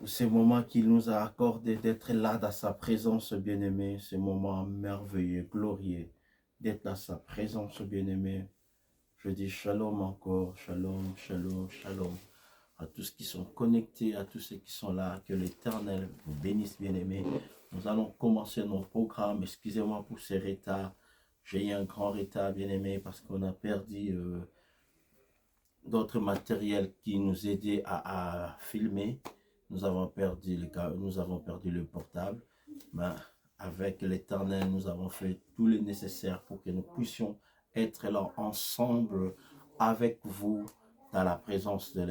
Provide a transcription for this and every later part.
ce moment qu'il nous a accordé d'être là dans sa présence, bien-aimé, ce moment merveilleux, glorieux, d'être dans sa présence, bien-aimé. Je dis shalom encore, shalom, shalom, shalom à tous ceux qui sont connectés, à tous ceux qui sont là, que l'Éternel vous bénisse, bien-aimé. Nous allons commencer nos programmes. Excusez-moi pour ce retard. J'ai eu un grand retard, bien-aimé, parce qu'on a perdu d'autres matériels qui nous aidaient à filmer. Nous avons perdu le portable. Mais avec l'Éternel, nous avons fait tout le nécessaire pour que nous puissions être là ensemble avec vous dans la présence de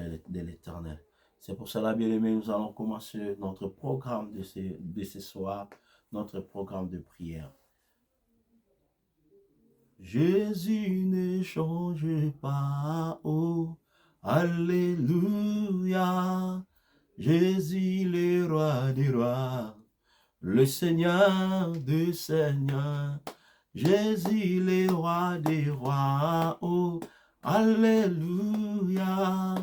l'Éternel. C'est pour cela, bien aimé, nous allons commencer notre programme de ce soir, notre programme de prière. Jésus ne change pas, oh, alléluia. Jésus le roi des rois, le Seigneur des seigneurs. Jésus le roi des rois, oh, alléluia.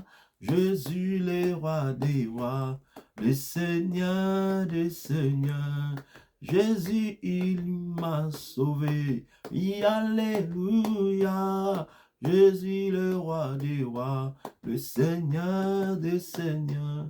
Jésus le roi des rois, le Seigneur des seigneurs. Jésus, il m'a sauvé, alléluia. Jésus le roi des rois, le Seigneur des seigneurs.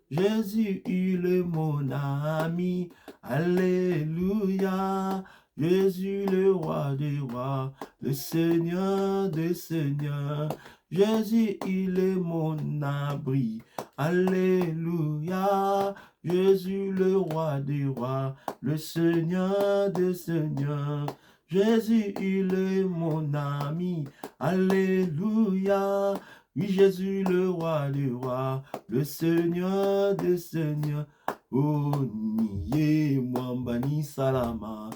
Jésus, il est mon ami, alléluia. Jésus, le roi des rois, le Seigneur des seigneurs. Jésus, il est mon abri, alléluia. Jésus, le roi des rois, le Seigneur des seigneurs. Jésus, il est mon ami, alléluia. Oui, Jésus, le roi des rois, le Seigneur des seigneurs. Oh, niye mwamba ni salama,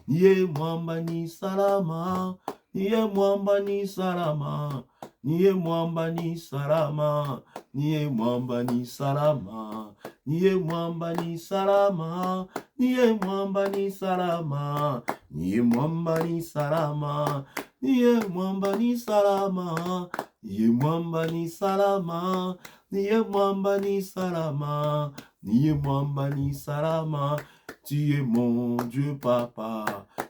niye mwamba ni salama, niye mwamba ni salama, niye mwamba ni salama, niye mwamba ni salama, niye mwamba ni salama, niye mwamba ni salama, niye mwamba ni salama, niye mwamba ni salama, niye mwamba ni salama, niye mwamba ni salama, niye mwamba ni salama. Tu es mon Dieu papa,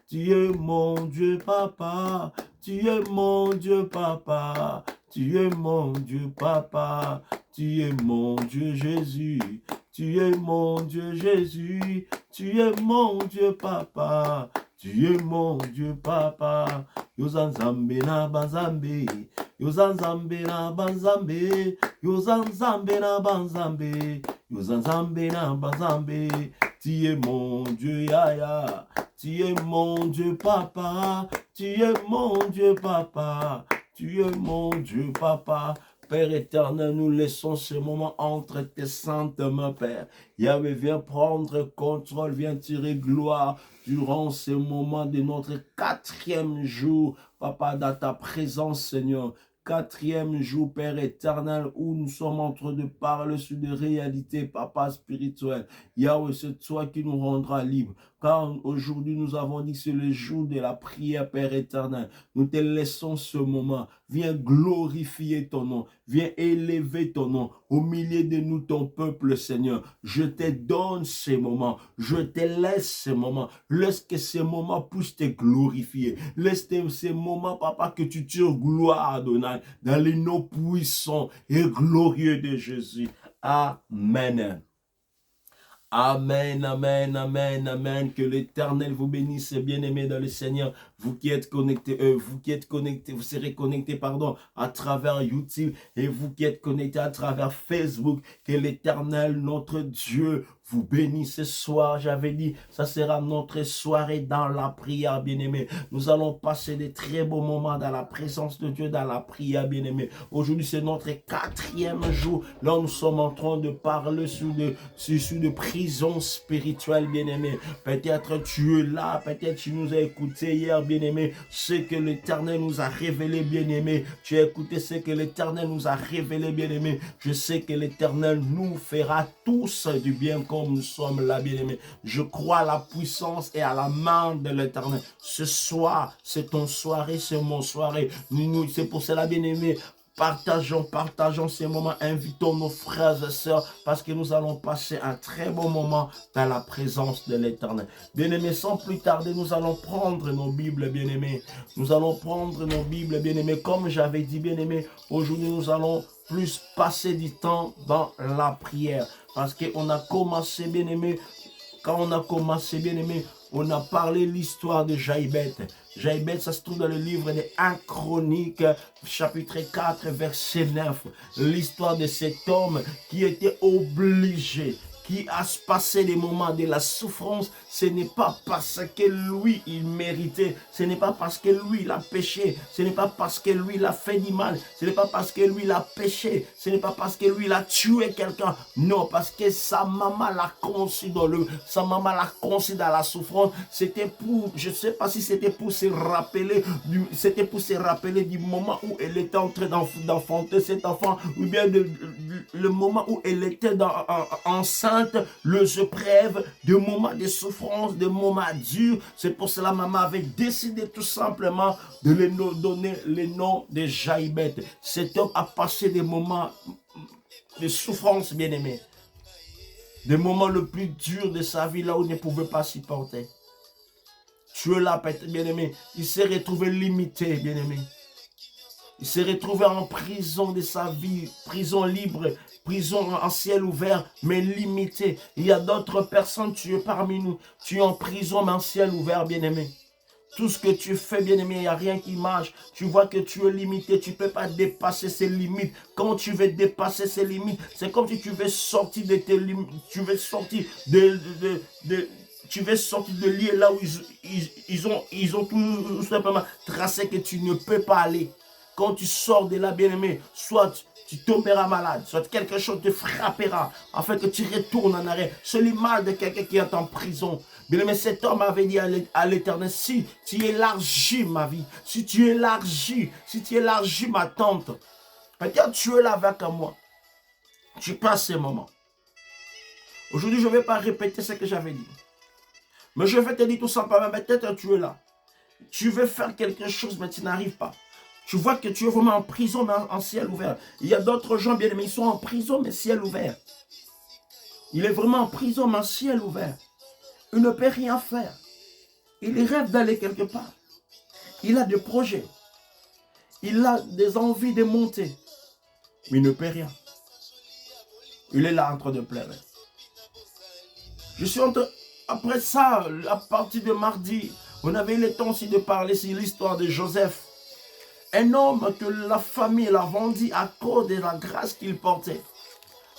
tu es mon Dieu papa, tu es mon Dieu papa, tu es mon Dieu papa, tu es mon Dieu Jésus, tu es mon Dieu Jésus, tu es mon Dieu papa, tu es mon Dieu papa. Yozanzambe na banzambe, yozanzambe na banzambe, yozanzambe na banzambe, yozanzambe na banzambe. Tu es mon Dieu, Yaya. Tu es mon Dieu, Papa. Tu es mon Dieu, Papa. Tu es mon Dieu, Papa. Père éternel, nous laissons ce moment entre tes saintes mains, Père. Yahweh, viens prendre contrôle, viens tirer gloire durant ce moment de notre 4e jour, Papa, dans ta présence, Seigneur. 4e jour, Père éternel, où nous sommes en train de parler sur des réalités, Papa spirituel. Yahweh, c'est toi qui nous rendras libres. Car aujourd'hui, nous avons dit que c'est le jour de la prière, Père éternel. Nous te laissons ce moment. Viens glorifier ton nom. Viens élever ton nom. Au milieu de nous, ton peuple, Seigneur. Je te donne ces moments. Je te laisse ces moments. Laisse que ces moments puissent te glorifier. Laisse ces moments, Papa, que tu tires gloire, Adonai, dans les noms puissants et glorieux de Jésus. Amen. Amen, amen, amen, amen. Que l'Éternel vous bénisse, bien-aimés dans le Seigneur. Vous qui êtes connectés, vous serez connectés, pardon, à travers YouTube et vous qui êtes connectés à travers Facebook. Que l'Éternel, notre Dieu, vous bénisse ce soir. J'avais dit, ça sera notre soirée dans la prière, bien-aimés. Nous allons passer des très beaux moments dans la présence de Dieu, dans la prière, bien-aimés. Aujourd'hui, c'est notre 4e jour. Là, nous sommes en train de parler sur de prison spirituelle, bien-aimé. Peut-être tu es là, peut-être tu nous as écouté hier, bien-aimé. Ce que l'Éternel nous a révélé, bien-aimé. Tu as écouté ce que l'Éternel nous a révélé, bien-aimé. Je sais que l'Éternel nous fera tous du bien comme nous sommes là, bien-aimé. Je crois à la puissance et à la main de l'Éternel. Ce soir, c'est ton soirée, c'est mon soirée. C'est pour cela, bien-aimé. Partageons ces moments. Invitons nos frères et sœurs parce que nous allons passer un très bon moment dans la présence de l'Éternel. Bien-aimés, sans plus tarder, nous allons prendre nos Bibles, bien-aimés. Nous allons prendre nos Bibles, bien-aimés. Comme j'avais dit, bien-aimés, aujourd'hui, nous allons plus passer du temps dans la prière. Parce qu'on a commencé, bien-aimés, quand on a commencé, bien-aimés, on a parlé l'histoire de Jaïbet. Jaïbet, ça se trouve dans le livre des 1 Chroniques, chapitre 4, verset 9. L'histoire de cet homme qui était obligé, qui a passé des moments de la souffrance. Ce n'est pas parce que lui, il méritait. Ce n'est pas parce que lui, il a péché. Ce n'est pas parce que lui, il a fait du mal. Ce n'est pas parce que lui, il a péché. Ce n'est pas parce que lui, il a tué quelqu'un. Non, parce que sa maman l'a conçu dans sa maman l'a conçu dans la souffrance. C'était pour, je ne sais pas si c'était pour se rappeler, du moment où elle était en train d'enfanter cet enfant, ou bien le moment où elle était enceinte, les épreuves, des moments de souffrance, des moments durs. C'est pour cela que maman avait décidé tout simplement de lui donner le nom de Jaïbet. Cet homme a passé des moments de souffrance, bien-aimé. Des moments les plus durs de sa vie, là où il ne pouvait pas supporter. Tu es là, bien-aimé. Il s'est retrouvé limité, bien-aimé. Il s'est retrouvé en prison de sa vie, prison libre, prison en ciel ouvert, mais limitée. Il y a d'autres personnes, tu es parmi nous, tu es en prison, mais en ciel ouvert, bien-aimé. Tout ce que tu fais, bien-aimé, il n'y a rien qui marche. Tu vois que tu es limité, tu ne peux pas dépasser ces limites. Quand tu veux dépasser ces limites, c'est comme si tu veux sortir de tes limites, tu veux sortir tu veux sortir de lieu là où ils ont tout simplement tracé que tu ne peux pas aller. Quand tu sors de là, bien-aimé, soit tu tomberas malade, soit quelque chose te frappera, afin que tu retournes en arrêt. C'est l'image de quelqu'un qui est en prison. Bien-aimé, cet homme avait dit à l'Éternel, si tu élargis ma vie, si tu élargis ma tente, peut-être tu es là avec moi. Tu passes ces moments. Aujourd'hui, je ne vais pas répéter ce que j'avais dit. Mais je vais te dire tout simplement, peut-être tu es là. Tu veux faire quelque chose, mais tu n'arrives pas. Tu vois que tu es vraiment en prison, mais en ciel ouvert. Il y a d'autres gens, bien aimés, ils sont en prison, mais ciel ouvert. Il est vraiment en prison, mais en ciel ouvert. Il ne peut rien faire. Il rêve d'aller quelque part. Il a des projets. Il a des envies de monter. Mais il ne peut rien. Il est là en train de pleurer. Je suis en train... Après ça, à partir de mardi, on avait eu le temps aussi de parler sur l'histoire de Joseph. Un homme que la famille l'a vendu à cause de la grâce qu'il portait.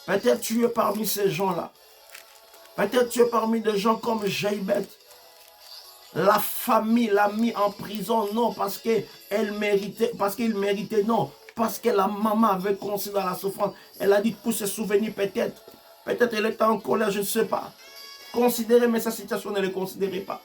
Peut-être tu es parmi ces gens-là. Peut-être tu es parmi des gens comme Jaïbet. La famille l'a mis en prison, non parce qu'il méritait, non. Parce que la maman avait conçu dans la souffrance. Elle a dit pour se souvenir peut-être. Peut-être elle était en colère, je ne sais pas. Considérer, mais sa situation ne le considérait pas.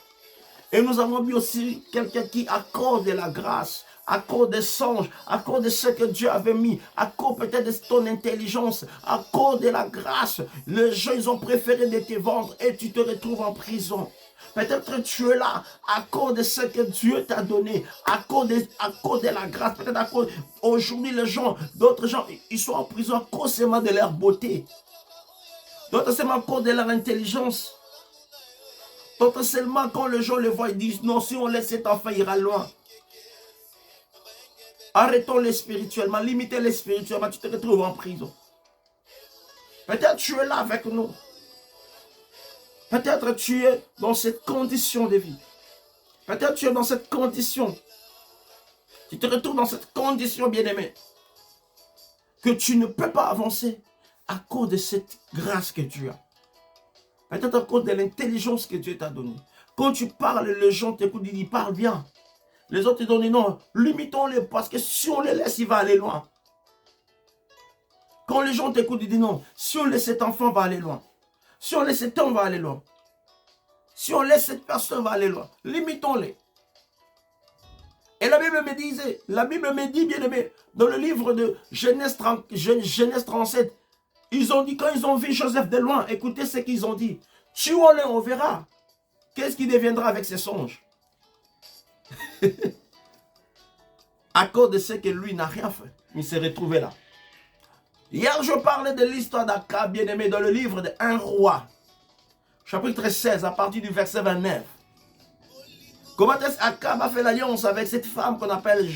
Et nous avons vu aussi quelqu'un qui, à cause de la grâce, à cause des songes, à cause de ce que Dieu avait mis, à cause peut-être de ton intelligence, à cause de la grâce, les gens ils ont préféré de te vendre et tu te retrouves en prison. Peut-être tu es là à cause de ce que Dieu t'a donné, à cause de la grâce, peut-être à cause... Aujourd'hui, d'autres gens, ils sont en prison à cause seulement de leur beauté. D'autres seulement à cause de leur intelligence. D'autres seulement quand les gens le voient, ils disent non, si on laisse cet enfant, il ira loin. Arrêtons-les spirituellement, limitez-les spirituellement, tu te retrouves en prison. Peut-être tu es là avec nous. Peut-être tu es dans cette condition de vie. Peut-être tu es dans cette condition. Tu te retrouves dans cette condition, bien-aimé. Que tu ne peux pas avancer à cause de cette grâce que tu as. Peut-être à cause de l'intelligence que Dieu t'a donnée. Quand tu parles, les gens t'écoutent, ils parlent bien. Les autres te donnent non, limitons-les parce que si on les laisse, il va aller loin. Quand les gens t'écoutent, ils disent non, si on laisse cet enfant, va aller loin. Si on laisse cet homme, va aller loin. Si on laisse cette personne, va aller loin. Limitons-les. Et la Bible me dit, bien aimé, dans le livre de Genèse 37, ils ont dit, quand ils ont vu Joseph de loin, écoutez ce qu'ils ont dit. Tuons-le, on verra. Qu'est-ce qui deviendra avec ses songes? À cause de ce que lui n'a rien fait. il s'est retrouvé là. Hier, je parlais de l'histoire d'Akab, bien-aimé, dans le livre de 1 roi, chapitre 16, à partir du verset 29. Comment est-ce qu'Akab a fait l'alliance avec cette femme qu'on appelle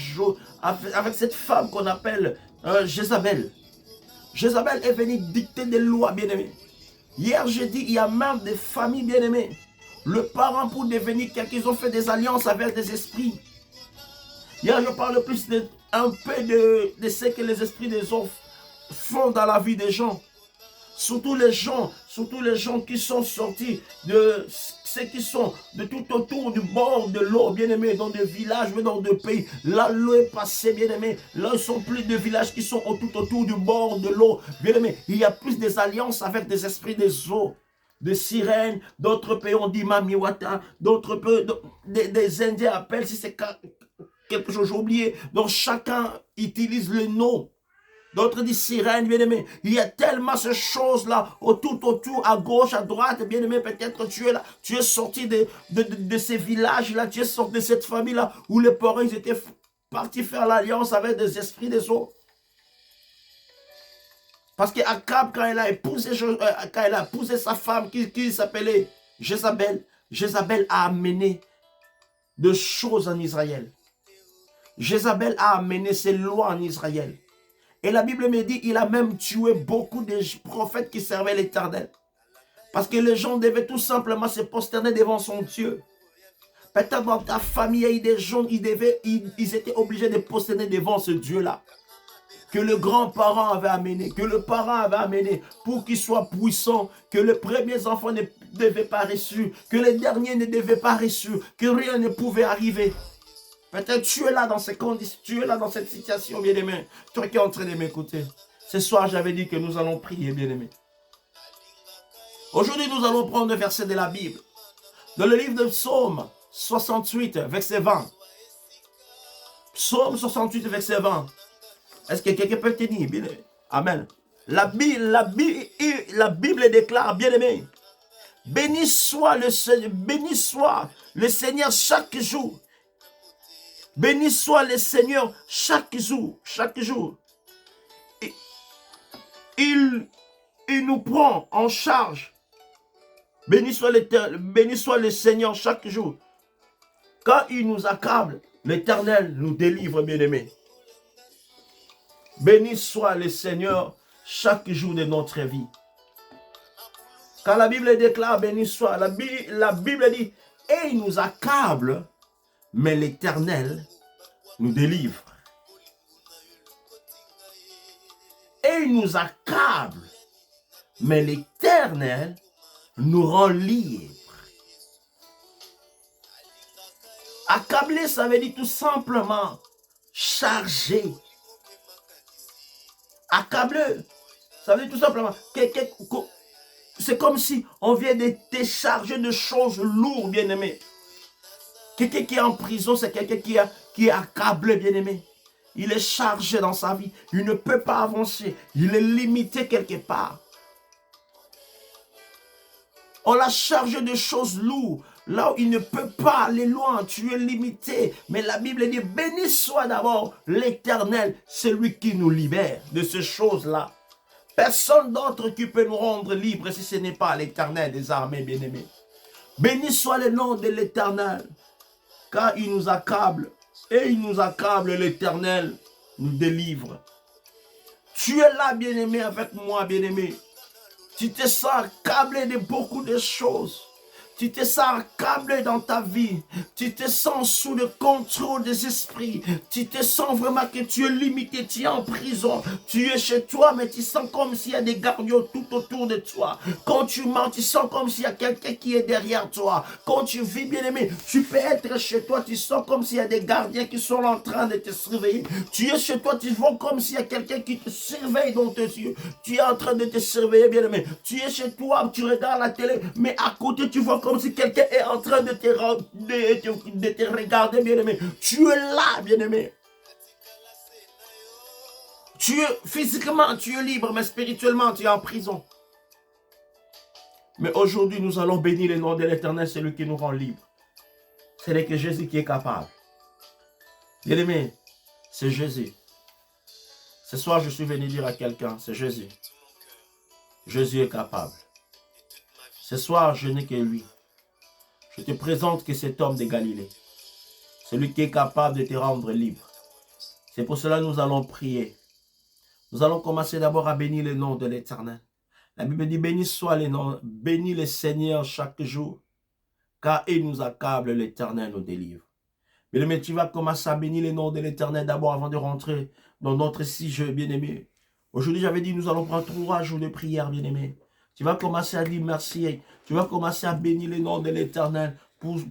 Jézabel. Jézabel est venue dicter des lois, bien-aimé. Hier, j'ai dit, il y a même des familles, bien-aimées. Le parent pour devenir quelqu'un, ils ont fait des alliances avec des esprits. Hier, je parle plus un peu de ce que les esprits des hommes font dans la vie des gens. Surtout les gens qui sont sortis de ceux qui sont de tout autour du bord de l'eau, bien-aimés, dans des villages, mais dans des pays. Là, l'eau est passée, bien-aimés. Là, ils sont plus de villages qui sont tout autour du bord de l'eau, bien-aimés. Il y a plus des alliances avec des esprits des eaux, des sirènes. D'autres pays ont dit Mamiwata, d'autres pays, des Indiens appellent, si c'est quelque chose, j'ai oublié. Donc, chacun utilise le nom. D'autres disent sirène, bien-aimé. Il y a tellement ces choses-là, tout autour, à gauche, à droite, bien-aimé. Peut-être tu es là, tu es sorti de ces villages-là, tu es sorti de cette famille-là, où les parents, ils étaient partis faire l'alliance avec des esprits des eaux. Parce qu'Akab, quand elle a épousé sa femme, qui s'appelait Jézabel, Jézabel a amené des choses en Israël. Jézabel a amené ses lois en Israël. Et la Bible me dit, il a même tué beaucoup de prophètes qui servaient l'Éternel. Parce que les gens devaient tout simplement se prosterner devant son Dieu. Peut-être dans ta famille, il y a des gens, ils étaient obligés de prosterner devant ce Dieu-là. Que le grand-parent avait amené, que le parent avait amené pour qu'il soit puissant, que les premiers enfants ne devaient pas reçus, que les derniers ne devaient pas reçus, que rien ne pouvait arriver. Peut-être tu es là dans ces conditions, tu es là dans cette situation, bien-aimé. Toi qui es en train de m'écouter. Ce soir, j'avais dit que nous allons prier, bien-aimé. Aujourd'hui, nous allons prendre le verset de la Bible. Dans le livre de Psaume 68, verset 20. Psaume 68, verset 20. Est-ce que quelqu'un peut tenir, bien-aimé? Amen. La Bible déclare, bien-aimé, béni soit le Seigneur chaque jour. Béni soit le Seigneur chaque jour, chaque jour. Il nous prend en charge. Béni soit le Seigneur chaque jour. Quand il nous accable, l'Éternel nous délivre, bien-aimés. Béni soit le Seigneur chaque jour de notre vie. Quand la Bible déclare béni soit, la Bible dit, et il nous accable, mais l'Éternel nous délivre. Et il nous accable, mais l'Éternel nous rend libres. Accabler, ça veut dire tout simplement charger. Accabler, ça veut dire tout simplement, c'est comme si on vient de décharger de choses lourdes, bien-aimé. Quelqu'un qui est en prison, c'est quelqu'un qui est accablé, bien-aimé. Il est chargé dans sa vie. Il ne peut pas avancer. Il est limité quelque part. On l'a chargé de choses lourdes. Là où il ne peut pas aller loin, tu es limité. Mais la Bible dit, béni soit d'abord l'Éternel, celui qui nous libère de ces choses-là. Personne d'autre qui peut nous rendre libres si ce n'est pas l'Éternel des armées, bien-aimés. Béni soit le nom de l'Éternel. Car il nous accable, et il nous accable, l'Éternel nous délivre. Tu es là, bien-aimé, avec moi, bien-aimé. Tu te sens accablé de beaucoup de choses. Tu te sens accablé dans ta vie. Tu te sens sous le contrôle des esprits. Tu te sens vraiment que tu es limité, tu es en prison. Tu es chez toi, mais tu sens comme s'il y a des gardiens tout autour de toi. Quand tu mens, tu sens comme s'il y a quelqu'un qui est derrière toi. Quand tu vis, bien-aimé, tu peux être chez toi, tu sens comme s'il y a des gardiens qui sont en train de te surveiller. Tu es chez toi, tu vois comme s'il y a quelqu'un qui te surveille dans tes yeux. Tu es en train de te surveiller, bien-aimé. Tu es chez toi, tu regardes la télé, mais à côté, tu vois comme si quelqu'un est en train de te regarder, bien-aimé. Tu es là, bien-aimé. Physiquement, tu es libre, mais spirituellement, tu es en prison. Mais aujourd'hui, nous allons bénir le nom de l'Éternel, celui qui nous rend libre. Ce n'est que Jésus qui est capable. Bien-aimé, c'est Jésus. Ce soir, je suis venu dire à quelqu'un, c'est Jésus. Jésus est capable. Ce soir, je n'ai que lui. Je te présente que cet homme de Galilée, celui qui est capable de te rendre libre. C'est pour cela que nous allons prier. Nous allons commencer d'abord à bénir le nom de l'Éternel. La Bible dit, béni soit le nom, bénis le Seigneur chaque jour, car il nous accable, l'Éternel nous délivre. Mais tu vas commencer à bénir le nom de l'Éternel d'abord avant de rentrer dans notre sujet, bien-aimé. Aujourd'hui, j'avais dit, nous allons prendre 3 jours de prière, bien-aimé. Tu vas commencer à dire merci. Tu vas commencer à bénir le nom de l'Éternel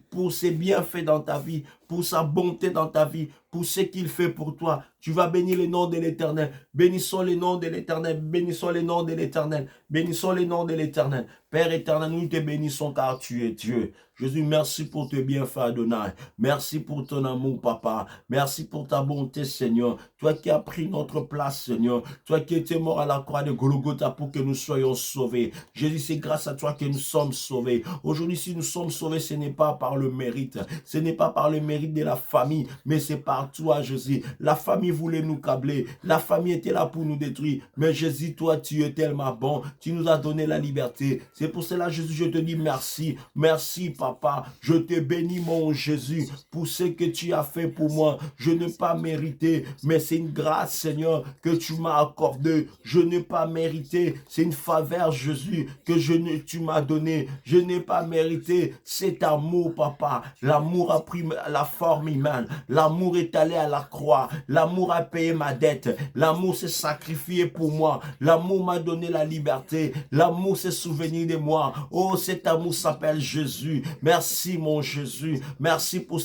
pour ses bienfaits dans ta vie, pour sa bonté dans ta vie, pour ce qu'il fait pour toi. Tu vas bénir le nom de l'Éternel. Bénissons le nom de l'Éternel. Bénissons le nom de l'Éternel. Bénissons le nom de l'Éternel. Père éternel, nous te bénissons car tu es Dieu. Jésus, merci pour tes bienfaits, Adonai. Merci pour ton amour, Papa. Merci pour ta bonté, Seigneur. Toi qui as pris notre place, Seigneur. Toi qui étais mort à la croix de Golgotha pour que nous soyons sauvés. Jésus, c'est grâce à toi que nous sommes sauvés. Aujourd'hui, si nous sommes sauvés, ce n'est pas par le mérite. Ce n'est pas par le mérite de la famille, mais c'est par toi, Jésus. La famille voulait nous câbler. La famille était là pour nous détruire. Mais Jésus, toi, tu es tellement bon. Tu nous as donné la liberté. C'est pour cela, Jésus, je te dis merci. Merci, Papa. Je te bénis, mon Jésus, pour ce que tu as fait pour moi. Je n'ai pas mérité, mais c'est une grâce, Seigneur, que tu m'as accordée. Je n'ai pas mérité. C'est une faveur, Jésus, que tu m'as donné. Je n'ai pas mérité cet amour, Papa. L'amour a pris la forme humaine. L'amour est allé à la croix. L'amour a payé ma dette. L'amour s'est sacrifié pour moi. L'amour m'a donné la liberté. L'amour s'est souvenu de moi. Oh, cet amour s'appelle Jésus. Merci, mon Jésus. Merci pour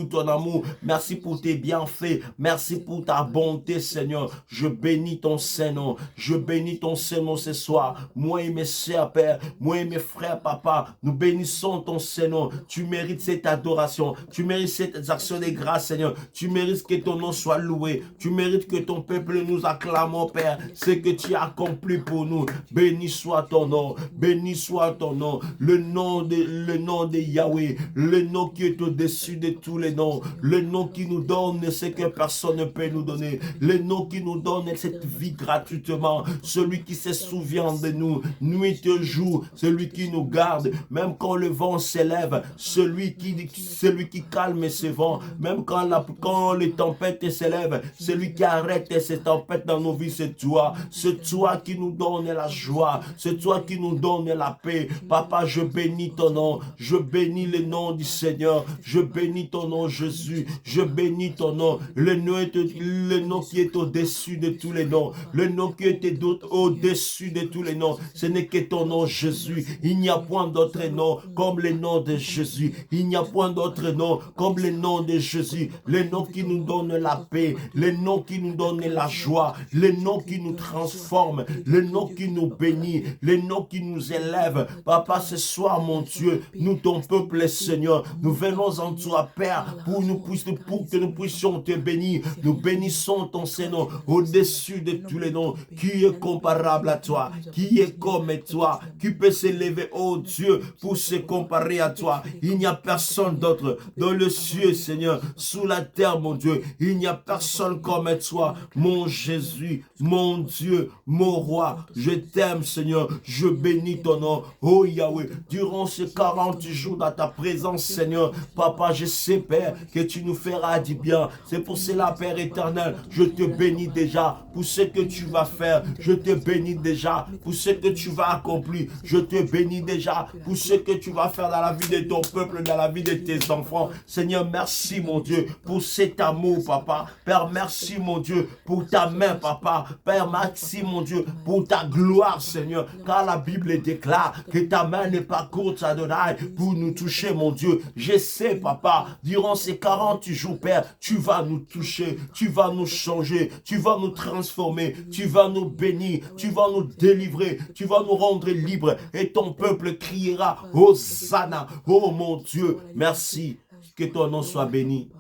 ton amour. Merci pour tes bienfaits. Merci pour ta bonté, Seigneur. Je bénis ton Saint-Nom. Je bénis ton Saint-Nom ce soir. Moi et mes sœurs, Père. Moi et mes frères, Papa. Nous bénissons ton Saint-Nom. Tu mérites cette adoration. Tu mérites cette action de grâce, Seigneur. Tu mérites que ton nom soit loué. Tu mérites que ton peuple nous acclame, Père. Ce que tu as accompli pour nous. Béni soit ton nom. Béni soit ton nom. Le nom de Yahweh. Le nom qui est au-dessus de tous les noms. Le nom qui nous donne ce que personne ne peut nous donner. Le nom qui nous donne cette vie gratuitement. Celui qui se souvient de nous nuit et jour. Celui qui nous garde. Même quand le vent s'élève. Celui qui calme ces vents. Même quand les tempêtes s'élèvent. Celui qui arrête ces tempêtes dans nos vies, c'est toi. C'est toi qui nous donne la joie. C'est toi qui nous donne la paix. Papa, je bénis ton nom. Je bénis le nom du Seigneur. Je bénis ton nom, Jésus. Je bénis ton nom. Le nom qui est au-dessus de tous les noms. Le nom qui est au-dessus de tous les noms. Ce n'est que ton nom, Jésus. Il n'y a point d'autre nom comme le nom de Jésus. Il n'y a point d'autre nom comme le nom de Jésus. Le nom qui nous donne la paix. Le nom qui nous donne la joie. Le nom qui nous transforme. Le nom qui nous bénit. Le nom qui nous élève. Papa, ce soir, mon Dieu, nous, ton peuple, Seigneur, nous venons en toi, Père, pour que nous puissions te bénir. Nous bénissons ton Seigneur au-dessus de tous les noms. Qui est comparable à toi? Qui est comme toi? Qui peut s'élever, oh Dieu, pour se comparer à toi? Il n'y a personne d'autre dans le ciel, Seigneur, sous la terre, mon Dieu. Il n'y a personne comme toi, mon Jésus, mon Dieu, mon roi. Je t'aime, Seigneur. Je bénis ton nom, oh Yahweh. Durant ces 40 jours dans ta présence, Seigneur, Papa, je sais, Père, que tu nous feras du bien. C'est pour cela, Père éternel, je te bénis déjà pour ce que tu vas faire. Je te bénis déjà pour ce que tu vas accomplir. Je te bénis déjà pour ce que tu vas faire dans la vie de ton peuple, dans la vie de tes enfants. Seigneur, merci, mon Dieu, pour cet amour, Papa. Père, merci, mon Dieu, pour ta main, Papa. Père, merci, mon Dieu, pour ta gloire, Seigneur. Car la Bible déclare que ta main n'est pas courte, Adonai, pour nous toucher, mon Dieu. Je sais, Papa, durant ces 40 jours, Père, tu vas nous toucher, tu vas nous changer, tu vas nous transformer, tu vas nous bénir, tu vas nous délivrer, tu vas nous rendre libres. Et ton peuple criera, Hosanna, oh mon Dieu, merci, que ton nom soit béni.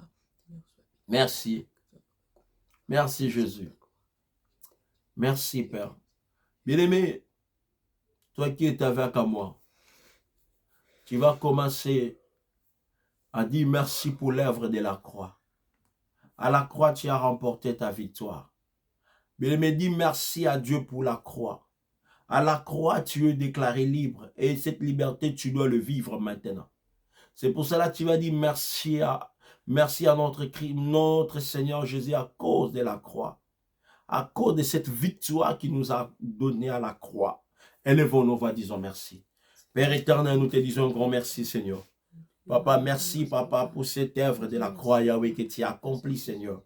Merci. Merci, Jésus. Merci, Père. Bien-aimé, toi qui es avec moi, tu vas commencer à dire merci pour l'œuvre de la croix. À la croix, tu as remporté ta victoire. Bien-aimé, dis merci à Dieu pour la croix. À la croix, tu es déclaré libre. Et cette liberté, tu dois le vivre maintenant. C'est pour cela que tu vas dire merci à notre Seigneur Jésus à cause de la croix. À cause de cette victoire qu'il nous a donnée à la croix. Élevons nos voix, disons merci. Père éternel, nous te disons un grand merci, Seigneur. Papa, merci, Papa, pour cette œuvre de la croix, Yahweh, que tu as accompli, Seigneur.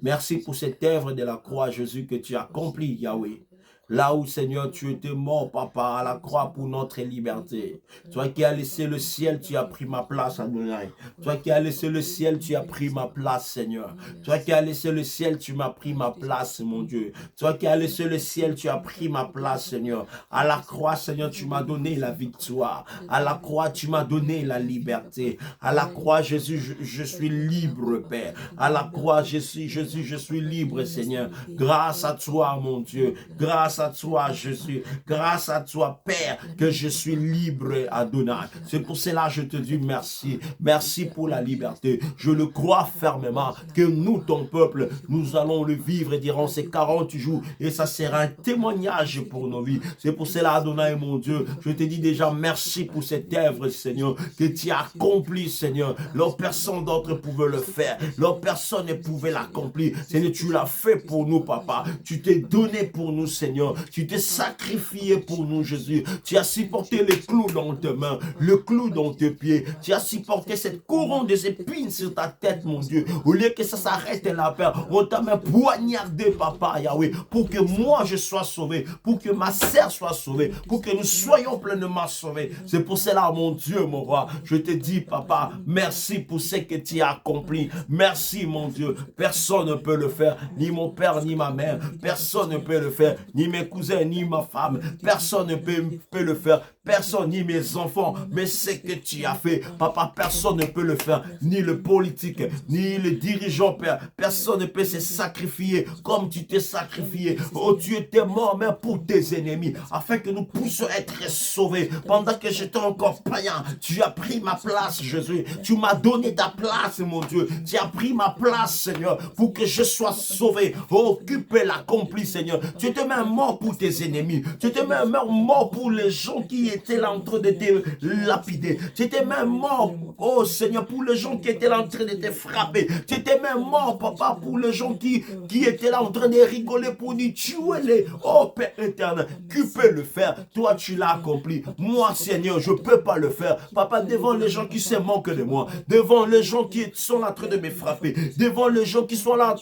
Merci pour cette œuvre de la croix, Jésus, que tu as accompli, Yahweh. Là où, Seigneur, tu étais mort, Papa, à la croix pour notre liberté. Toi qui as laissé le ciel, tu as pris ma place, Adonai. Toi qui as laissé le ciel, tu as pris ma place, Seigneur. Toi qui as laissé le ciel, tu m'as pris ma place, mon Dieu. Toi qui as laissé le ciel, tu as pris ma place, Seigneur. À la croix, Seigneur, tu m'as donné la victoire. À la croix, tu m'as donné la liberté. À la croix, Jésus, je suis libre, Père. À la croix, Jésus, je suis libre, Seigneur. Grâce à toi, mon Dieu. Grâce à toi, Jésus. Grâce à toi, Père, que je suis libre, Adonai. C'est pour cela que je te dis merci. Merci pour la liberté. Je le crois fermement que nous, ton peuple, nous allons le vivre durant ces 40 jours et ça sera un témoignage pour nos vies. C'est pour cela, Adonai, mon Dieu, je te dis déjà merci pour cette œuvre, Seigneur, que tu as accompli, Seigneur. Leur personne d'autre pouvait le faire. Leur personne ne pouvait l'accomplir. Seigneur, tu l'as fait pour nous, Papa. Tu t'es donné pour nous, Seigneur. Tu t'es sacrifié pour nous, Jésus. Tu as supporté les clous dans tes mains, le clou dans tes pieds. Tu as supporté cette couronne des épines sur ta tête, mon Dieu. Au lieu que ça s'arrête là, Père, on t'a même poignardé, Papa, Yahweh, pour que moi je sois sauvé, pour que ma sœur soit sauvée, pour que nous soyons pleinement sauvés. C'est pour cela, mon Dieu, mon roi, je te dis, Papa, merci pour ce que tu as accompli. Merci, mon Dieu. Personne ne peut le faire, ni mon père, ni ma mère. Personne ne peut le faire, ni mes cousins, ni ma femme. Personne ne peut le faire. Personne, ni mes enfants. Mais ce que tu as fait, Papa, personne ne peut le faire. Ni le politique, ni les dirigeants, Père. Personne ne peut se sacrifier comme tu t'es sacrifié. Oh, tu étais mort, mais pour tes ennemis, afin que nous puissions être sauvés. Pendant que j'étais encore païen, tu as pris ma place, Jésus. Tu m'as donné ta place, mon Dieu. Tu as pris ma place, Seigneur, pour que je sois sauvé. Occupe l'accompli, Seigneur. Tu étais même mort pour tes ennemis. Tu étais même mort pour les gens qui étaient là en train de te lapider. Tu étais même mort, oh Seigneur, pour les gens qui étaient là en train de te frapper. Tu étais même mort, Papa, pour les gens qui étaient là en train de rigoler pour nous tuer. Oh Père éternel, qui peut le faire? Toi, tu l'as accompli. Moi, Seigneur, je ne peux pas le faire. Papa, devant les gens qui se moquent de moi, devant les gens qui sont là en train de me frapper, devant les gens qui sont là en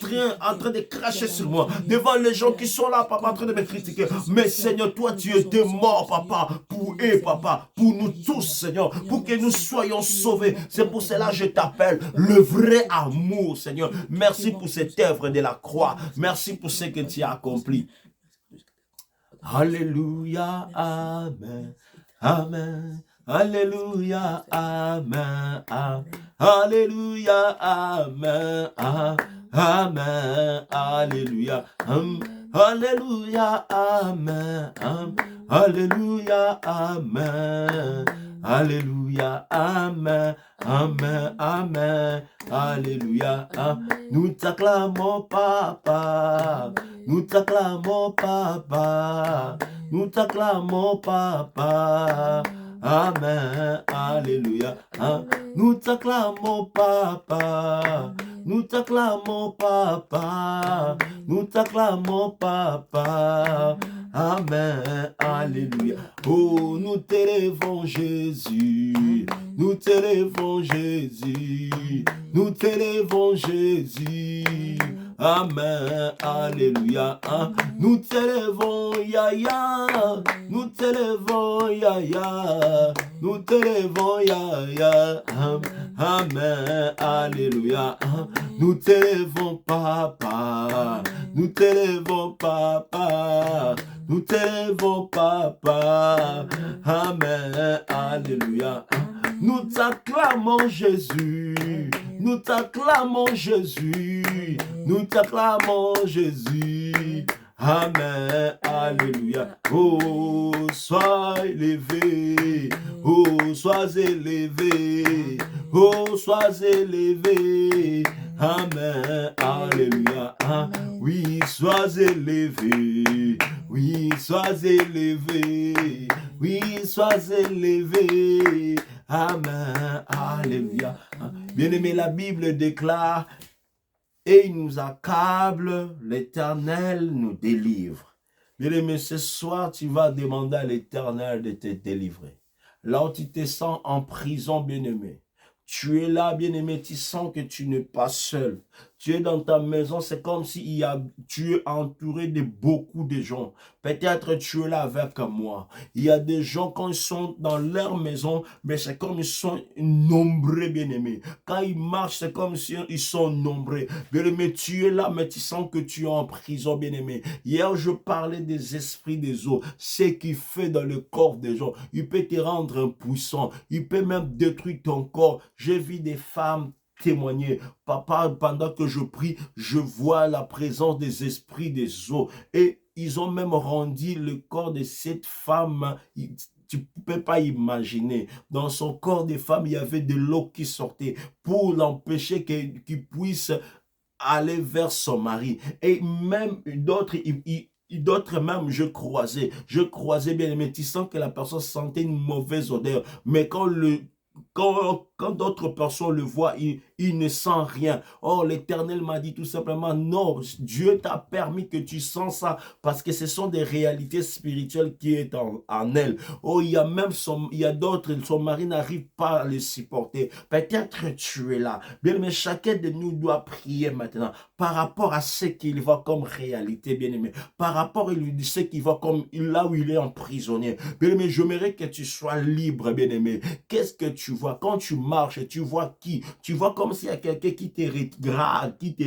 train de cracher sur moi, devant les gens qui sont là, Papa, en train de me critiquer. Mais Seigneur, toi, tu étais mort, Papa, Papa, pour nous tous, Seigneur, pour que nous soyons sauvés. C'est pour cela que je t'appelle le vrai amour, Seigneur. Merci pour cette œuvre de la croix. Merci pour ce que tu as accompli. Alléluia, Amen, Amen. Alléluia, Amen, Amen. Alléluia, Amen, Amen. Alléluia, Alléluia, Amen, Alléluia, Amen. Alléluia, Amen, Amen, Amen. Alléluia, nous t'acclamons, Papa. Nous t'acclamons, Papa. Nous t'acclamons, Papa. Amen, Alléluia. Nous t'acclamons, Papa. Nous t'acclamons, Papa. Nous t'acclamons, Papa. Amen, Alléluia. Oh, nous t'élèvons, Jésus. Nous t'élèvons, Jésus. Nous t'élèvons, Jésus. Amen, Alléluia. Nous t'élèvons, Yahya. Nous t'élèvons, Yahya. Nous t'élèvons, Yahya. Amen, Alléluia. Nous t'élèvons, Papa. Nous t'élèvons, Papa. Nous t'élèvons, Papa. Amen, Alléluia. Nous t'acclamons, Jésus. Nous t'acclamons, Jésus. Nous t'acclamons, Jésus. Amen, Alléluia. Oh, sois élevé. Oh, sois élevé. Oh, sois élevé. Amen, alléluia. Oui, sois élevé, oui, sois élevé, oui, sois élevé. Amen, alléluia. Bien-aimé, la Bible déclare, et il nous accable, l'Éternel nous délivre. Bien-aimé, ce soir, tu vas demander à l'Éternel de te délivrer. Là où tu te sens en prison, bien-aimé, tu es là, bien-aimé, tu sens que tu n'es pas seul. Tu es dans ta maison, c'est comme si tu es entouré de beaucoup de gens. Peut-être tu es là avec moi. Il y a des gens, quand ils sont dans leur maison, mais c'est comme ils sont nombreux, bien-aimés. Quand ils marchent, c'est comme si ils sont nombreux. Bien-aimé, tu es là, mais tu sens que tu es en prison, bien-aimé. Hier, je parlais des esprits des eaux. Ce qu'il fait dans le corps des gens. Il peut te rendre impuissant. Il peut même détruire ton corps. J'ai vu des femmes témoigner. Papa, pendant que je prie, je vois la présence des esprits des eaux. Et ils ont même rendu le corps de cette femme. Tu ne peux pas imaginer. Dans son corps de femme, il y avait de l'eau qui sortait pour l'empêcher qu'il puisse aller vers son mari. Et même d'autres même, je croisais bien, mais tu sens que la personne sentait une mauvaise odeur. Mais quand d'autres personnes le voient, il ne sent rien. Oh, l'Éternel m'a dit tout simplement, non, Dieu t'a permis que tu sens ça, parce que ce sont des réalités spirituelles qui est en elle. Oh, il y a d'autres, son mari n'arrive pas à les supporter. Peut-être tu es là. Bien, mais chacun de nous doit prier maintenant, par rapport à ce qu'il voit comme réalité, bien aimé. Par rapport à ce qu'il voit comme là où il est emprisonné. Bien aimé, j'aimerais que tu sois libre, bien aimé. Qu'est-ce que tu vois quand tu marches et tu vois qui? Tu vois comme s'il y a quelqu'un qui te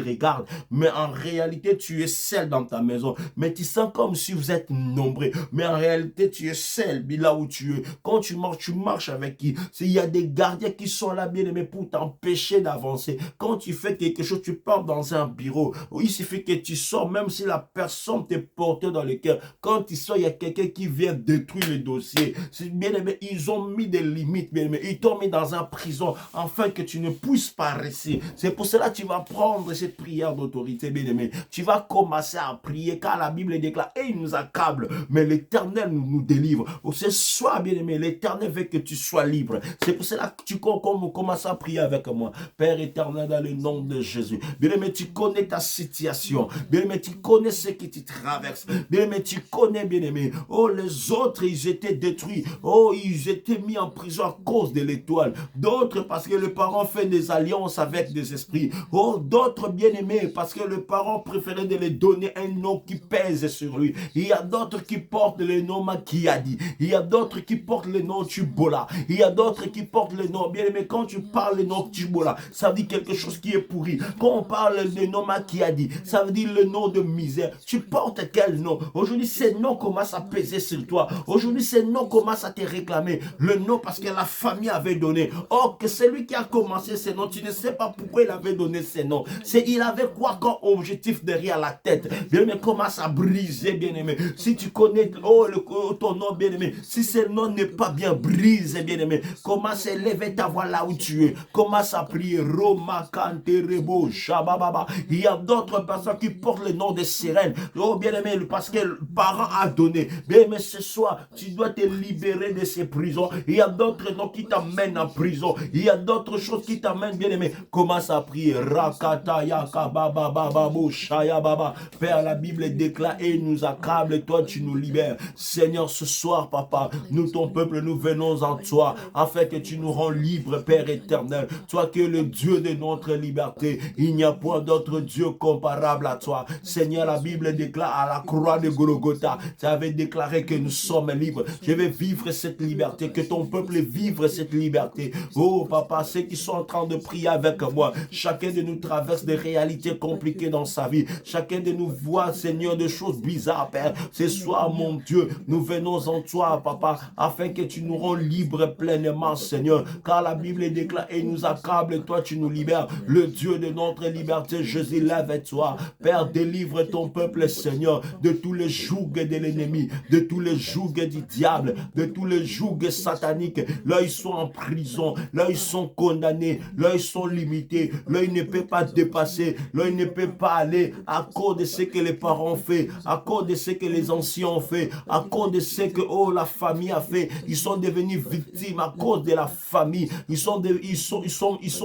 regarde, mais en réalité, tu es seul dans ta maison. Mais tu sens comme si vous êtes nombreux, mais en réalité, tu es seul là où tu es. Quand tu marches avec qui? Il y a des gardiens qui sont là, bien aimé, pour t'empêcher d'avancer. Quand tu fais quelque chose, tu pars dans un bureau, il suffit que tu sors, même si la personne t'est portée dans le cœur. Quand tu sors, il y a quelqu'un qui vient détruire le dossier. Bien aimé, ils ont mis des limites, bien aimé. Ils t'ont mis dans une prison, afin que tu ne puisses pas rester. C'est pour cela que tu vas prendre cette prière d'autorité, bien aimé. Tu vas commencer à prier, car la Bible déclare, et il nous accable, mais l'Éternel nous délivre. Ce soir, bien aimé, l'Éternel veut que tu sois libre. C'est pour cela que tu commences à prier avec moi. Père éternel, dans le nom de Jésus. Bien aimé, tu connais ta situation. Bien aimé, tu connais ce qui te traverse. Bien aimé, tu connais, bien aimé. Oh, les autres, ils étaient détruits. Oh, ils étaient mis en prison à cause de l'étoile. D'autres, parce que le parent fait des alliances avec des esprits. Oh, d'autres, bien aimés, parce que le parent préférait de les donner un nom qui pèse sur lui. Il y a d'autres qui portent le nom Makiadi. Il y a d'autres qui portent le nom Tubola. Il y a d'autres qui portent le nom, bien aimé, quand tu parles le nom Tubola, ça veut dire quelque chose qui est pourri. Quand on parle de nom Makiadi, ça veut dire le nom de misère. Tu portes quel nom? Aujourd'hui, ces noms commencent à peser sur toi. Aujourd'hui, ces noms commencent à te réclamer. Le nom parce que la famille avait donné. Or, que celui qui a commencé ces noms, tu ne sais pas pourquoi il avait donné ces noms. Il avait quoi comme objectif derrière la tête? Bien aimé, commence à briser, bien aimé. Si tu connais ton nom, bien aimé, si ce nom n'est pas bien brisé, bien aimé, commence à élever ta voix là où tu es. Commence à prier. Roma Kanterebo Shabababa. Il y a d'autres personnes qui portent le nom de sirène. Oh, bien aimé, parce que le parent a donné. Bien aimé, ce soir, tu dois te libérer de ces prisons. Il y a d'autres noms qui t'amènent en prison. Il y a d'autres choses qui t'amènent, bien aimé. Commence à prier. Rakata Yakababababo Shayababa. Père, la Bible déclare et nous accable et toi tu nous libères. Seigneur, ce soir, papa, nous, ton peuple, nous venons en toi, afin que tu nous rends libres, Père éternel. Toi qui es le Dieu de notre liberté. Il n'y a point d'autre Dieu comparable à toi. Seigneur, la Bible déclare à la croix de Golgotha, tu avais déclaré que nous sommes libres. Je vais vivre cette liberté, que ton peuple vive cette liberté. Oh, papa, ceux qui sont en train de prier avec moi, chacun de nous traverse des réalités compliquées dans sa vie. Chacun de nous voit, Seigneur, des choses bizarres, Père. Ce soir, mon Dieu, nous venons en toi, papa, afin que tu nous rends libres pleinement, Seigneur. Car la Bible déclare et nous accable, et toi tu nous libères. Le Dieu de notre liberté, Jésus, lève-toi. Père, délivre ton peuple, Seigneur, de tous les jougs de l'ennemi, de tous les jougs du diable, de tous les jougs sataniques. Là, ils sont en prison, là ils sont condamnés, là ils sont limités, là ils ne peuvent pas dépasser, là ils ne peuvent pas aller à cause de ce que les parents ont fait, à cause de ce que les anciens ont fait, à cause de ce que la famille a fait. Ils sont devenus victimes à cause de la famille. Ils sont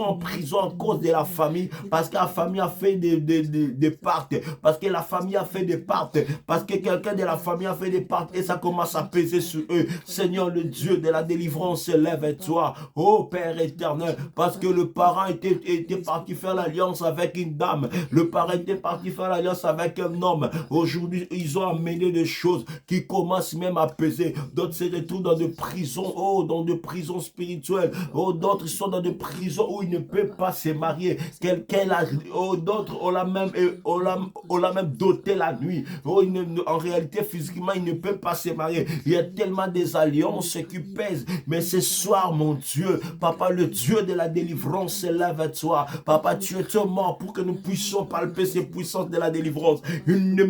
en prison à cause de la famille, parce que la famille a fait des pactes, parce que la famille a fait des pactes, parce que quelqu'un de la famille a fait des pactes et ça commence à peser sur eux. Seigneur, le Dieu de la délivrance, lève-toi, ô Père éternel, parce que le parent était parti faire l'alliance avec une dame, le parent était parti faire l'alliance avec un homme. Aujourd'hui, ils ont amené des choses qui commencent même à peser. D'autres se retrouvent dans des prisons, dans des prisons spirituelles. D'autres sont dans des prisons où ils ne peuvent pas se marier. D'autres ont la même doté la nuit. En réalité, physiquement, ils ne peuvent pas se marier. Il y a tellement des alliances qui pèsent. Mais ce soir, mon Dieu, Papa, le Dieu de la délivrance, lève à toi. Papa, tu es mort pour que nous puissions palper ces puissances de la délivrance. In the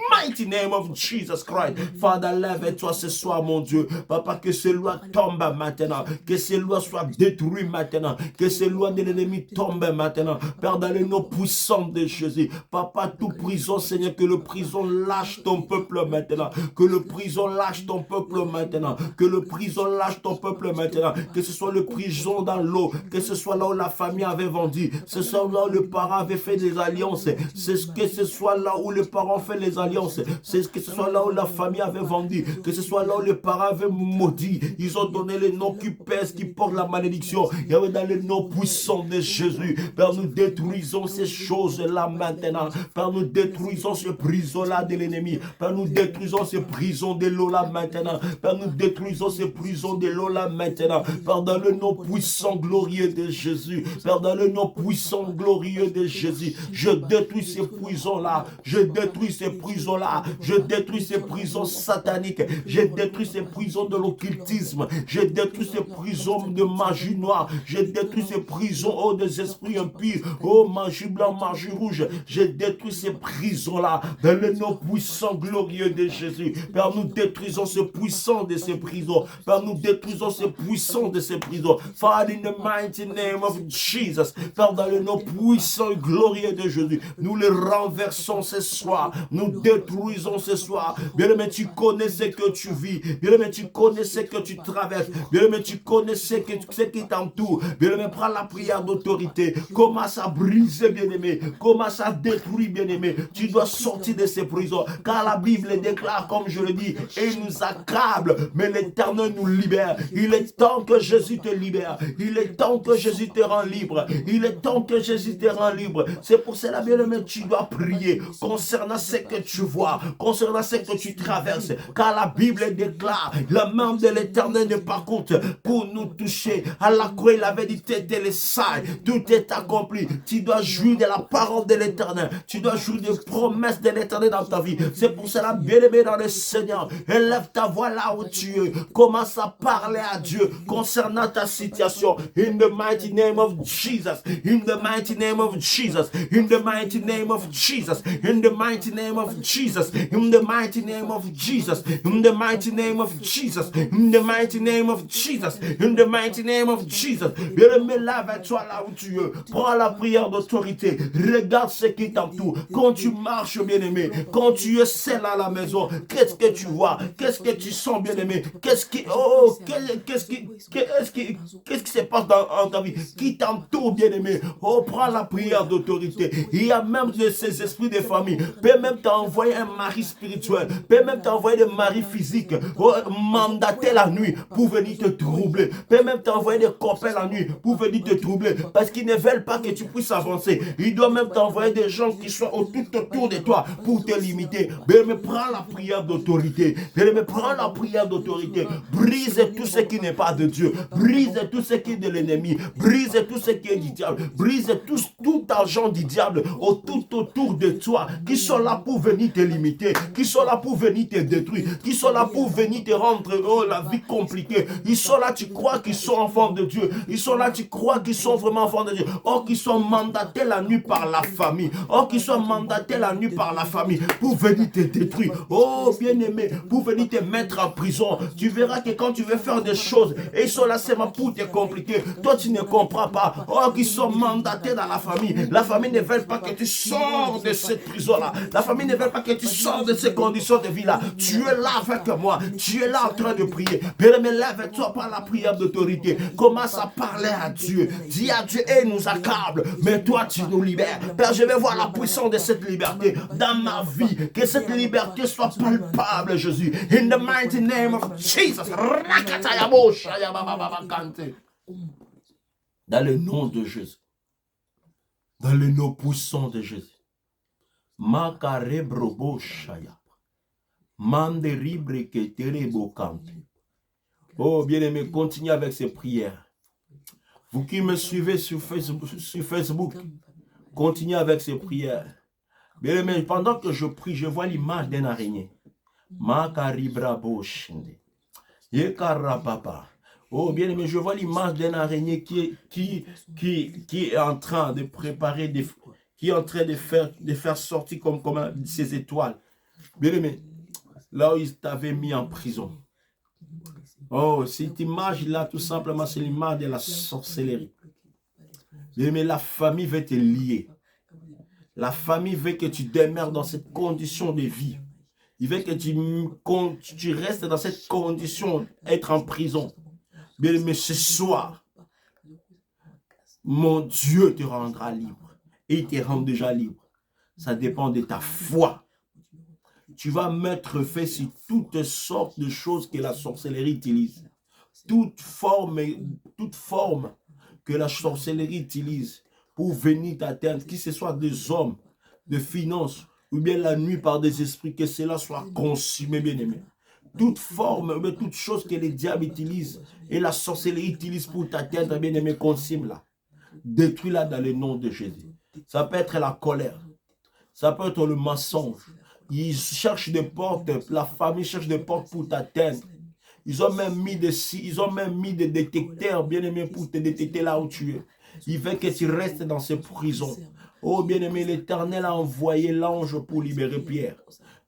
mighty name of Jesus Christ. Father, lève-toi ce soir, mon Dieu. Papa, que ces lois tombent maintenant. Que ces lois soient détruites maintenant. Que ces lois de l'ennemi tombent maintenant. Père, dans le nom puissant de Jésus. Papa, tout prison, Seigneur, que le prison lâche ton peuple maintenant. Que le prison lâche ton peuple maintenant. Que le prison lâche ton peuple maintenant. Que ce soit le prison dans l'eau. Que ce soit là où la famille avait vendu. Que ce soit là où le parent avait fait des alliances. Que ce soit là où le parent fait les alliances. Que ce soit là où la famille avait vendu. Que ce soit là où le parent avait maudit. Ils ont donné les noms qui pèsent, qui portent la malédiction. Il y avait dans le nom puissant de Jésus. Père, nous détruisons ces choses-là maintenant. Père, nous détruisons ces prisons-là de l'ennemi. Père, nous détruisons ces prisons de l'eau-là maintenant. Père, nous détruisons ces prisons de l'eau-là maintenant. Père, dans le nom puissant, glorieux de Jésus. Père, dans le nom puissant, glorieux de Jésus. Je détruis ces prisons-là. Je détruis ces prisons-là. Je détruis ces prisons sataniques. Je détruis ces prisons de l'occultisme. Je détruis ces prisons de magie noire. Je détruis ces prisons, des esprits impurs. Magie blanc, magie rouge. Je détruis ces prisons-là. Dans le nom puissant, glorieux de Jésus. Père, nous détruisons ce puissant de ces prisons. Père, nous détruisons ce puissant de ces prisons. Father, in the mighty name of Jesus. Père, dans le nom puissant et glorieux de Jésus. Nous les renversons ce soir. Nous détruisons ce soir. Bien-aimé, tu connais ce que tu vis. Bien-aimé, tu connais ce que tu traverses. Bien-aimé, tu connais ce qui t'entoure. Bien-aimé, prends la prière d'autorité. Commence à briser, bien-aimé. Commence à détruire, bien-aimé. Tu dois sortir de ces prisons. Car la Bible déclare, comme je le dis, et il nous accable, mais l'Éternel nous libère. Il est temps que Jésus te libère. Il est temps que Jésus te rend libre. Il est temps que Jésus te rend libre. C'est pour cela, bien-aimé, tu dois prier concernant ce que tu vois, concernant ce que tu traverses. Car la Bible déclare, la main de l'Éternel n'est pas courte pour nous toucher. À la croix, il avait dit, t'étais les sailles, tout est accompli. Tu dois jouir de la parole de l'Éternel. Tu dois jouir des promesses de l'Éternel dans ta vie. C'est pour cela, bien-aimé dans le Seigneur, élève ta voix là où tu es. Commence à parler à Dieu concernant ta situation. In the mighty name of Jesus. In the mighty name of Jesus. In the mighty name of Jesus. In the mighty name of Jesus. In the mighty name of Jesus. In the mighty name of Jesus. In the mighty name of Jesus. In the mighty name of Jesus. Bien-aimé, lève-toi là où tu es. Prends la prière d'autorité. Regarde ce qui t'entoure. Quand tu marches, bien-aimé, quand tu es seul à la maison, qu'est-ce que tu vois? Qu'est-ce que tu sens, bien-aimé? Qu'est-ce qui se passe dans ta vie? Qui t'entoure, bien-aimé? Prends la prière d'autorité. Il y a même de ces esprits de famille. Peut même t'envoyer un mari spirituel. Peut même t'envoyer des maris physiques. Mandater la nuit pour venir te troubler. Peut même t'envoyer des copains la nuit pour venir te troubler. Parce qu'ils ne veulent pas que tu puisses avancer. Ils doivent même t'envoyer des gens qui soient tout autour de toi pour te limiter. Mais prends la prière d'autorité. Mais prends la prière d'autorité. Brise tout ce qui n'est pas de Dieu. Brise tout ce qui est de l'ennemi. Brise tout ce qui est du diable. Brise tout argent du diable tout autour de toi qui sont là pour venir te limiter, qui sont là pour venir te détruire, qui sont là pour venir te rendre la vie compliquée. Ils sont là, tu crois qu'ils sont enfants de Dieu. Ils sont là, tu crois qu'ils sont vraiment enfants de Dieu. Or, qu'ils sont mandatés la nuit par la famille. Or, qu'ils sont mandatés la nuit par la famille pour venir te détruire. Oh, bien-aimé, pour venir te mettre en prison. Tu verras que quand tu veux faire des choses, et ils sont là, c'est ma poutre est compliquée. Toi, tu ne comprends pas. Oh, qui sont mandatés dans la famille. La famille ne veut pas que tu sors de cette prison-là. La famille ne veut pas que tu sors de ces conditions de vie-là. Tu es là avec moi. Tu es là en train de prier. Bien-aimé, lève-toi par la prière d'autorité. Commence à parler à Dieu. Dis à Dieu, et nous accable. Mais toi, tu nous libères. Père, je vais voir la puissance de cette liberté dans ma vie. Que cette liberté soit palpable, Jésus. In the mighty name of Jesus. Dans le nom de Jésus. Dans le nom puissant de Jésus. Makarebrobo shaya. Manderibre keterebo kante. Oh, bien-aimé, continuez avec ces prières. Vous qui me suivez sur Facebook, continuez avec ces prières. Bien-aimé, pendant que je prie, je vois l'image d'un araignée. Makaribrabo shinde. Yekarapapa. Oh, bien-aimé, je vois l'image d'un araignée qui est en train de préparer, qui est en train de faire sortir comme ses étoiles. Bien-aimé, là où il t'avait mis en prison. Oh, cette image-là, tout simplement, c'est l'image de la sorcellerie. Bien-aimé, la famille veut te lier. La famille veut que tu demeures dans cette condition de vie. Il veut que tu restes dans cette condition, être en prison. Bien-aimé, ce soir, mon Dieu te rendra libre. Et il te rend déjà libre. Ça dépend de ta foi. Tu vas mettre fin sur toutes sortes de choses que la sorcellerie utilise. Toute forme que la sorcellerie utilise pour venir t'atteindre, que ce soit des hommes, des finances, ou bien la nuit par des esprits, que cela soit consumé, bien-aimé. Toute forme, mais toute chose que les diables utilisent et la sorcellerie utilise pour t'atteindre, bien-aimé, consume-la. Détruis-la dans le nom de Jésus. Ça peut être la colère. Ça peut être le mensonge. Ils cherchent des portes, la famille cherche des portes pour t'atteindre. Ils ont même mis des détecteurs, bien-aimé, pour te détecter là où tu es. Il veut que tu restes dans ces prisons. Oh, bien-aimé, l'Éternel a envoyé l'ange pour libérer Pierre.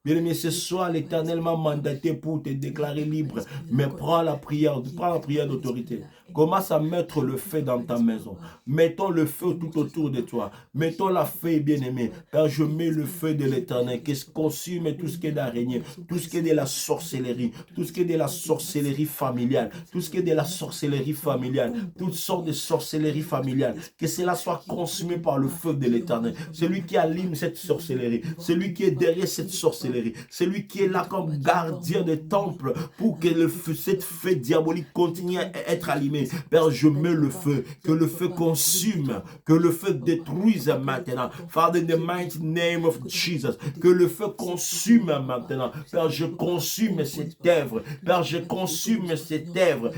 Bien-aimé, ce soir, l'Éternel m'a mandaté pour te déclarer libre. Mais prends la prière d'autorité. Commence à mettre le feu dans ta maison. Mettons le feu tout autour de toi. Mettons la feu, bien-aimé. Car je mets le feu de l'Éternel qui consume tout ce qui est d'araignée, tout ce qui est de la sorcellerie, tout ce qui est de la sorcellerie familiale, tout ce qui est de la sorcellerie familiale, toutes sortes de sorcellerie familiale. Que cela soit consumé par le feu de l'Éternel. Celui qui allume cette sorcellerie, celui qui est derrière cette sorcellerie, celui qui est là comme gardien des temples pour que cette feu diabolique continue à être allumée. Père, je mets le feu, que le feu consume, que le feu détruise maintenant. Father, in the mighty name of Jesus, que le feu consume maintenant. Père, je consume cette œuvre. Père, je consume cette œuvre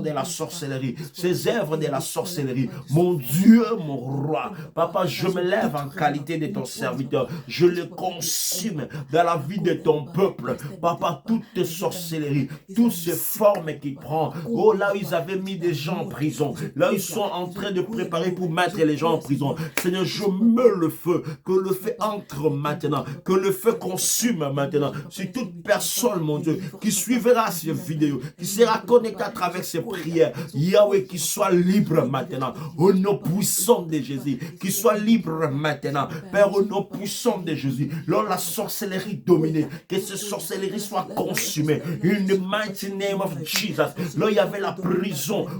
de la sorcellerie, ces œuvres de la sorcellerie. Mon Dieu, mon roi, Papa, je me lève en qualité de ton serviteur. Je le consume dans la vie de ton peuple. Papa, toute sorcellerie, toutes ces formes qu'il prend. Oh, là où ils avaient mis des gens en prison, là où ils sont en train de préparer pour mettre les gens en prison. Seigneur, je mets le feu, que le feu entre maintenant, que le feu consume maintenant. C'est toute personne, mon Dieu, qui suivra ces vidéos, qui sera connectée à travers ces prières. Yahweh, qui soit libre maintenant, au nom puissant de Jésus, qui soit libre maintenant, Père, au nom puissant de Jésus. Lors la sorcellerie dominée, que cette sorcellerie soit consumée. In the mighty name of Jesus. Là, il y avait la prison.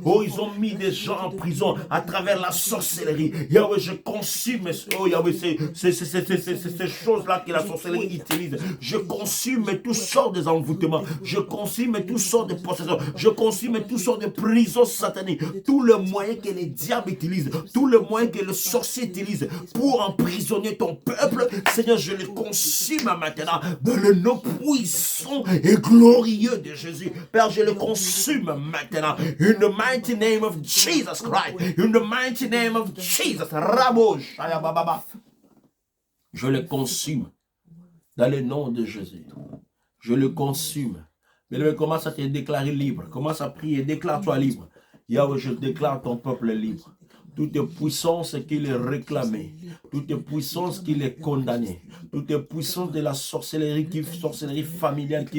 Oh, ils ont mis des gens en prison à travers la sorcellerie. Yahweh, je consume. Oh, Yahweh, ces choses-là que la sorcellerie utilise. Je consume toutes sortes d'envoûtements. Je consume toutes sortes de possessions. Je consume toutes sortes de prisons sataniques. Tous les moyens que les diables utilisent, tous les moyens que le sorcier utilise pour emprisonner ton peuple, Seigneur, je les consume maintenant dans le nom puissant et glorieux de Jésus. Père, je le consume maintenant. In the mighty name of Jesus Christ. In the mighty name of Jesus. Je le consume dans le nom de Jésus. Je le consume. Mais commence à te déclarer libre. Commence à prier. Déclare-toi libre. Yahweh, je déclare ton peuple libre. toute puissance qui les réclamait, toute puissance qui les condamnait, toute puissance de la sorcellerie, sorcellerie familiale qui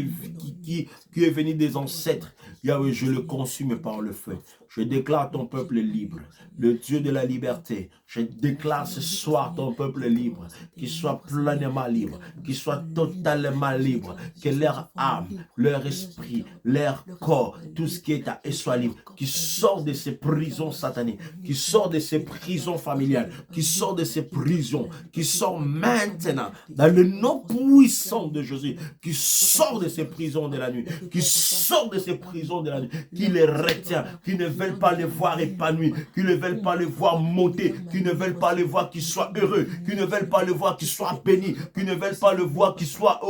est venue des ancêtres. Yahweh, je le consume par le feu. Je déclare ton peuple libre, le Dieu de la liberté. Je déclare ce soir ton peuple libre, qu'il soit pleinement libre, qu'il soit totalement libre, que leur âme, leur esprit, leur corps, tout ce qui est à eux soit libre, qui sort de ces prisons sataniques, qui sort de ces prisons familiales, qui sort de ces prisons, qui sort maintenant dans le nom puissant de Jésus, qui sort de ces prisons de la nuit, qui sort de ces prisons de la nuit, qui les retient, qui ne veulent pas les voir épanouis, qui ne veulent pas les voir monter, qui ne veulent pas les voir qu'ils soient heureux, qui ne veulent pas les voir qu'ils soient bénis, qui ne veulent pas le voir qu'ils soient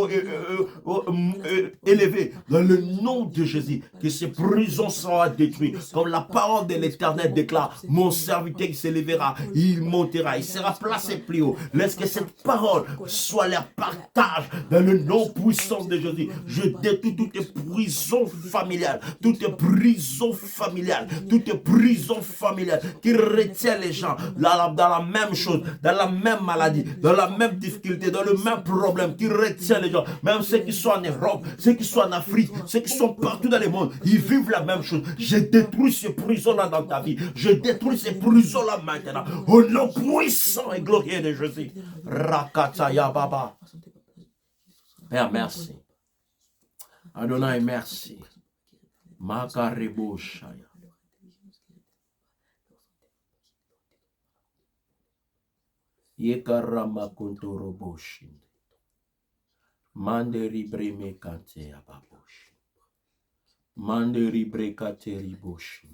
élevés. Dans le nom de Jésus, que ces prisons soient détruites. Comme la parole de l'Éternel déclare, mon serviteur qui s'élèvera, il montera, il sera placé plus haut. Laisse que cette parole soit leur partage dans le nom puissant de Jésus. Je détruis toutes prisons familiales, toutes prisons familiales, toutes prisons familiales qui retiennent les gens dans la même chose, dans la même maladie, dans la même difficulté, dans le même problème, qui retient les gens, même ceux qui sont en Europe, ceux qui sont en Afrique, ceux qui sont partout dans le monde, ils vivent la même chose. Je détruis ces prisons-là dans ta vie. Je détruis ces prisons-là maintenant. Au nom puissant et glorieux de Jésus. Rakataya Baba. Père, merci. Adonai, merci. Makarebo Shaya. Yekarama Kontoroboshi. Manderi Breme Kante Ababoshi. Manderi Brekate Riboshi.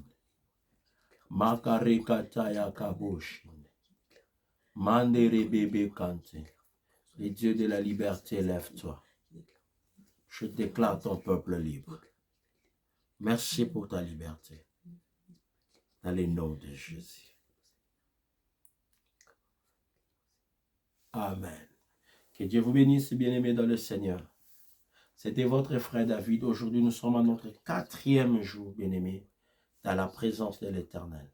Makare Kataya Kaboshi. Manderi Bebe Kante. Les dieux de la liberté, lève-toi. Je déclare ton peuple libre. Merci pour ta liberté. Dans le nom de Jésus. Amen. Que Dieu vous bénisse, bien-aimés dans le Seigneur. C'était votre frère David. Aujourd'hui, nous sommes à notre 4e jour, bien-aimés, dans la présence de l'Éternel.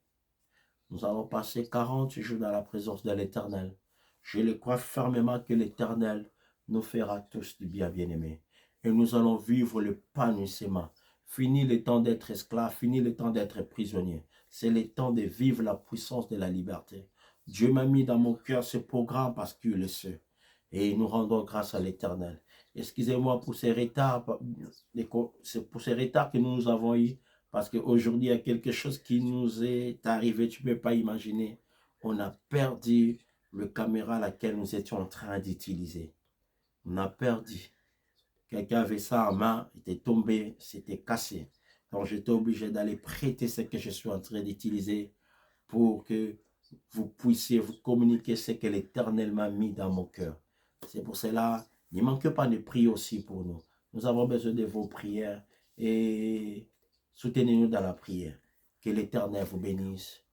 Nous avons passé 40 jours dans la présence de l'Éternel. Je le crois fermement que l'Éternel nous fera tous du bien, bien-aimés. Et nous allons vivre le l'épanouissement. Fini le temps d'être esclave, fini le temps d'être prisonnier. C'est le temps de vivre la puissance de la liberté. Dieu m'a mis dans mon cœur ce programme parce qu'il le sait. Et nous rendons grâce à l'Éternel. Excusez-moi pour ces retards, c'est pour ces retards que nous avons eus, parce qu'aujourd'hui, il y a quelque chose qui nous est arrivé, tu ne peux pas imaginer. On a perdu le caméra laquelle nous étions en train d'utiliser. On a perdu. Quelqu'un avait ça en main, il était tombé, c'était cassé. Donc j'étais obligé d'aller prêter ce que je suis en train d'utiliser pour que vous puissiez vous communiquer ce que l'Éternel m'a mis dans mon cœur. C'est pour cela, ne manquez pas de prier aussi pour nous. Nous avons besoin de vos prières et soutenez-nous dans la prière. Que l'Éternel vous bénisse.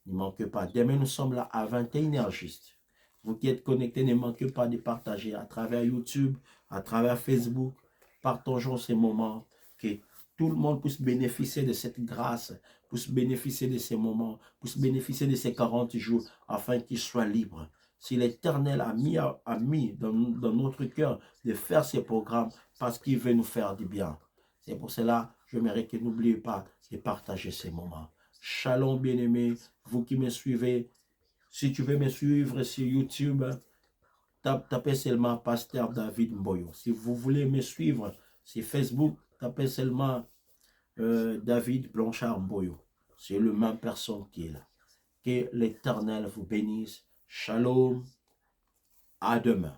Ne manquez pas. Demain, nous sommes là à 21h juste. Vous qui êtes connectés, ne manquez pas de partager à travers YouTube, à travers Facebook. Partageons ces moments, que tout le monde puisse bénéficier de cette grâce, puisse bénéficier de ces moments, puisse bénéficier de ces 40 jours, afin qu'ils soient libres. Si l'Éternel a mis dans notre cœur de faire ces programmes, parce qu'il veut nous faire du bien. C'est pour cela, j'aimerais que n'oubliez pas de partager ces moments. Shalom, bien-aimés, vous qui me suivez. Si tu veux me suivre sur YouTube, tapez seulement Pasteur David Mboyo. Si vous voulez me suivre sur Facebook, tapez seulement David Blanchard Mboyo. C'est la même personne qui est là. Que l'Éternel vous bénisse. Shalom. À demain.